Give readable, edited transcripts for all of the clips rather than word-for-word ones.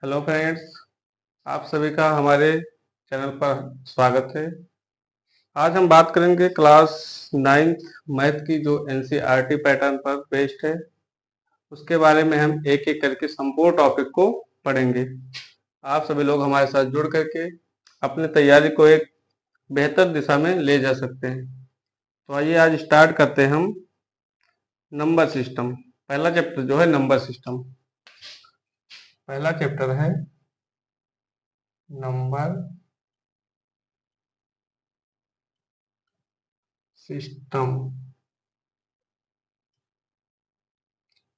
Hello friends, आप सभी का हमारे चैनल पर स्वागत है। आज हम बात करेंगे क्लास 9th मैथ की जो एनसीईआरटी पैटर्न पर बेस्ड है, उसके बारे में हम एक एक करके संपूर्ण टॉपिक को पढ़ेंगे। आप सभी लोग हमारे साथ जुड़ करके अपनी तैयारी को एक बेहतर दिशा में ले जा सकते हैं। तो आइए आज स्टार्ट करते हैं हम नंबर सिस्टम। पहला चैप्टर जो है नंबर सिस्टम, पहला चैप्टर है नंबर सिस्टम,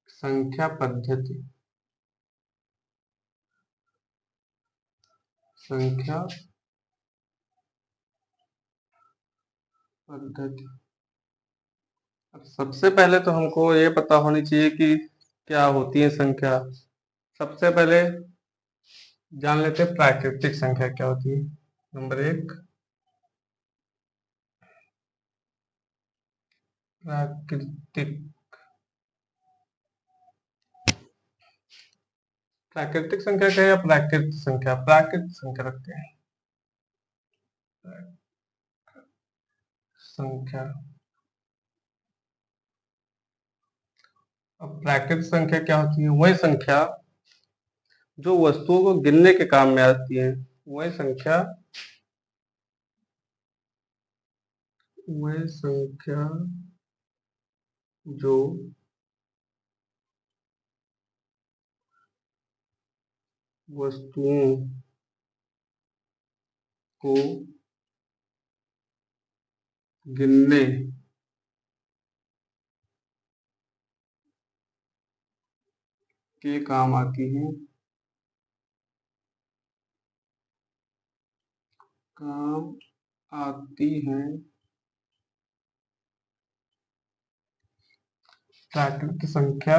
संख्या पद्धति। संख्या पद्धति। अब सबसे पहले तो हमको ये पता होनी चाहिए कि क्या होती है संख्या। सबसे पहले जान लेते हैं प्राकृतिक संख्या क्या होती है। नंबर एक, प्राकृतिक। प्राकृतिक संख्या क्या है या प्राकृतिक संख्या? प्राकृतिक संख्या रखते हैं। संख्या। अब प्राकृतिक संख्या क्या होती है? वही संख्या जो वस्तुओं को गिनने के काम में आती है। वही संख्या, वही संख्या जो वस्तुओं को गिनने के काम आती है। काम आती हैं। प्राकृतिक संख्या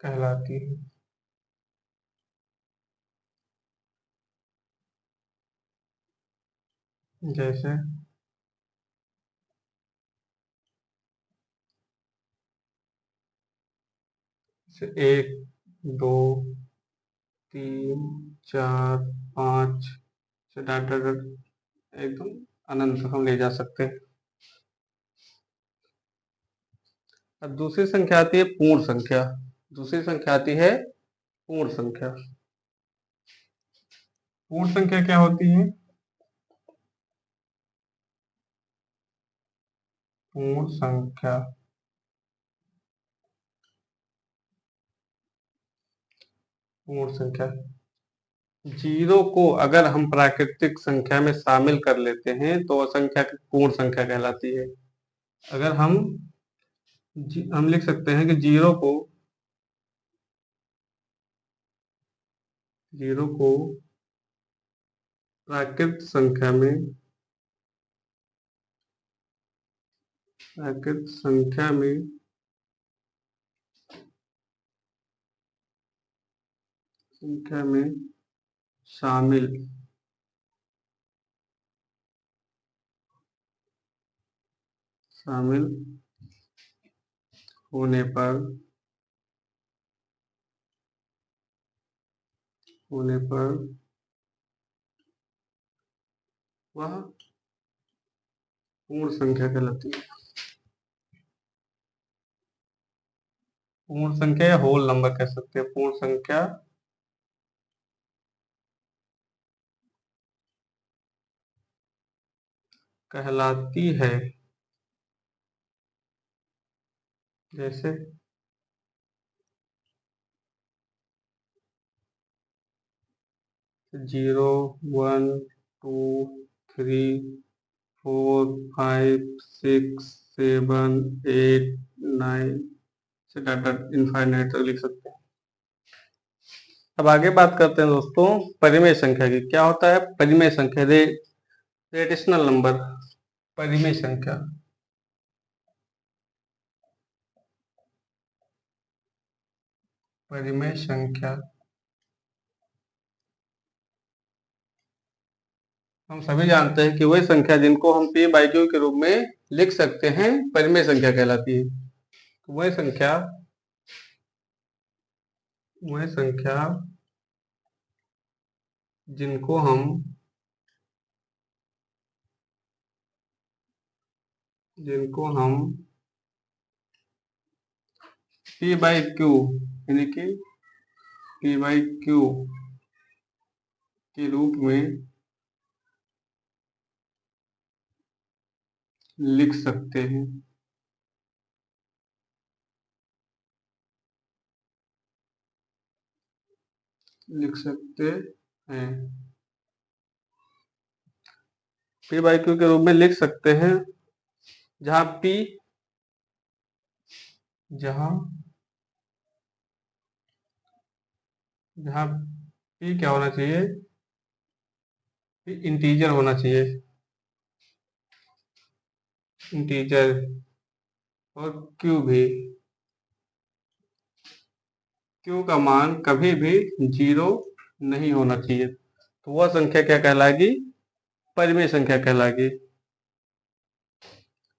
कहलाती है। जैसे एक, दो, तीन, चार, पाँच से डाटा एकदम अनंत हम ले जा सकते हैं। अब दूसरी संख्या आती है पूर्ण संख्या। दूसरी संख्या आती है पूर्ण संख्या। पूर्ण संख्या क्या होती है? पूर्ण संख्या, पूर्ण संख्या जीरो को अगर हम प्राकृतिक संख्या में शामिल कर लेते हैं तो वह संख्या पूर्ण संख्या कहलाती है। अगर हम लिख सकते हैं कि जीरो को प्राकृत संख्या में, प्राकृत संख्या में शामिल शामिल होने पर वह पूर्ण संख्या कहलाती है। पूर्ण संख्या या होल नंबर कह सकते हैं। पूर्ण संख्या कहलाती है। जैसे 0, 1, 2, 3, 4, 5, 6, 7, 8, 9 से डाटा इनफाइनाइट तक लिख सकते हैं। अब आगे बात करते हैं दोस्तों परिमेय संख्या की। क्या होता है परिमेय संख्या? Rational number. परिमेय संख्या, परिमेय संख्या हम सभी जानते हैं कि वही संख्या जिनको हम p/q के रूप में लिख सकते हैं परिमेय संख्या कहलाती है। वह संख्या जिनको हम P बाई क्यू यानी कि P बाई क्यू के रूप में लिख सकते हैं। P बाई क्यू के रूप में लिख सकते हैं, जहां जहां जहां P क्या होना चाहिए? P इंटीजर होना चाहिए, इंटीजर। और Q भी, Q का मान कभी भी 0 नहीं होना चाहिए। तो वह संख्या क्या कहलाएगी? परिमेय संख्या कहलाएगी।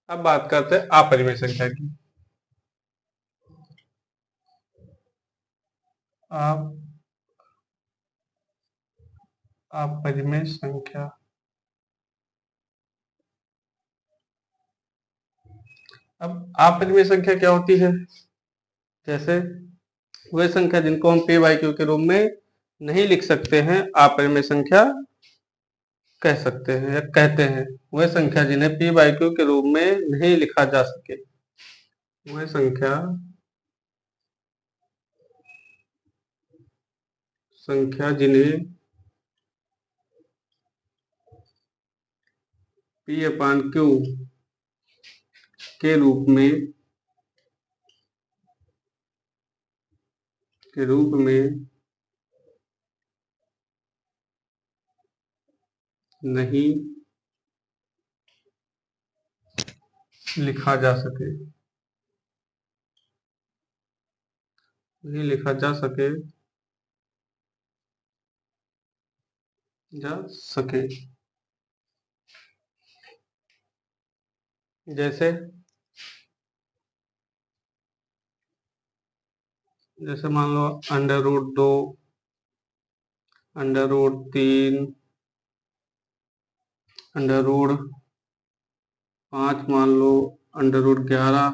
अब बात करते हैं अपरिमेय संख्या की। अपरिमेय संख्या, अब अपरिमेय संख्या क्या होती है? जैसे वह संख्या जिनको हम P बाई क्यू के रूप में नहीं लिख सकते हैं, अपरिमेय संख्या कह सकते हैं या कहते हैं। वह संख्या जिन्हें P बाई क्यू के रूप में नहीं लिखा जा सके, वह संख्या जिन्हें P अपान क्यू के रूप में नहीं लिखा जा सके, जा सके। जैसे मान लो √2, √3, √5 मान लो, √11।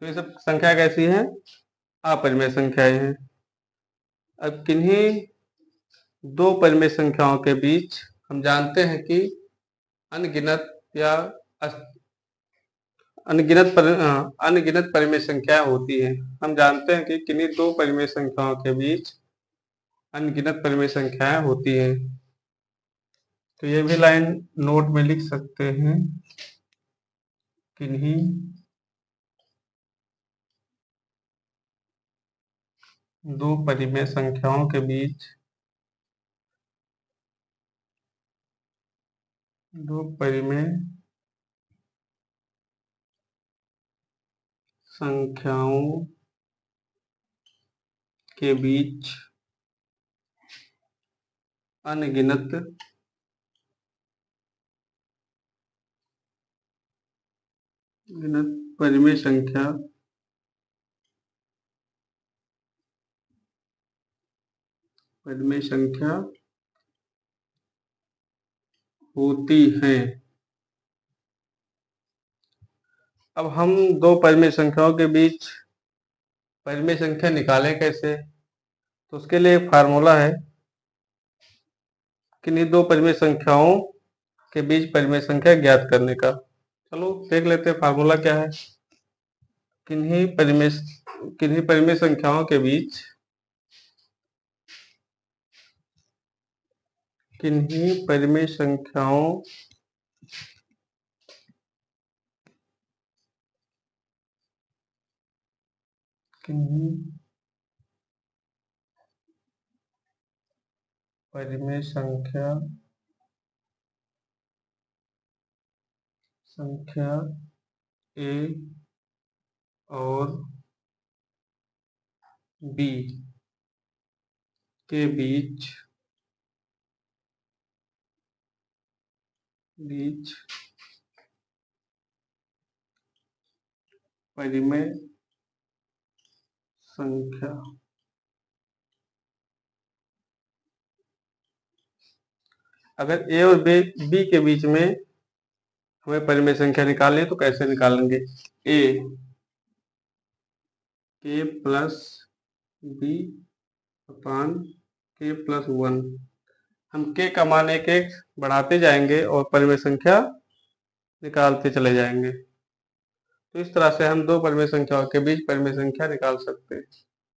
तो ये सब संख्या कैसी है? अपरिमेय संख्याएं हैं। अब किन्हीं दो परिमेय संख्याओं के बीच हम जानते हैं कि अनगिनत या अनगिनत परिमेय संख्याएं होती हैं। हम जानते हैं कि किन्हीं दो परिमेय संख्याओं के बीच अनगिनत परिमेय संख्याएं होती हैं। तो ये भी लाइन नोट में लिख सकते हैं, किन्हीं दो परिमेय संख्याओं के बीच दो परिमेय संख्याओं के बीच अनगिनत परिमेय संख्या होती हैं। अब हम दो परिमेय संख्याओं के बीच परिमेय संख्या निकालें कैसे? तो उसके लिए एक फार्मूला है, किन्हीं दो परिमेय संख्याओं के बीच परिमेय संख्या ज्ञात करने का। चलो देख लेते हैं फार्मूला क्या है। किन्हीं परिमेय संख्याओं के बीच किन्हीं परिमेय संख्याओं किन्हीं परिमेय संख्या ए और बी के बीच परिमेय संख्या। अगर ए और बी के बीच में हमें परिमेय संख्या निकालनी है तो कैसे निकालेंगे? ए के प्लस बी अपान के प्लस 1। हम के का मान एक एक बढ़ाते जाएंगे और परिमेय संख्या निकालते चले जाएंगे। तो इस तरह से हम दो परिमेय संख्याओं के बीच परिमेय संख्या निकाल सकते हैं।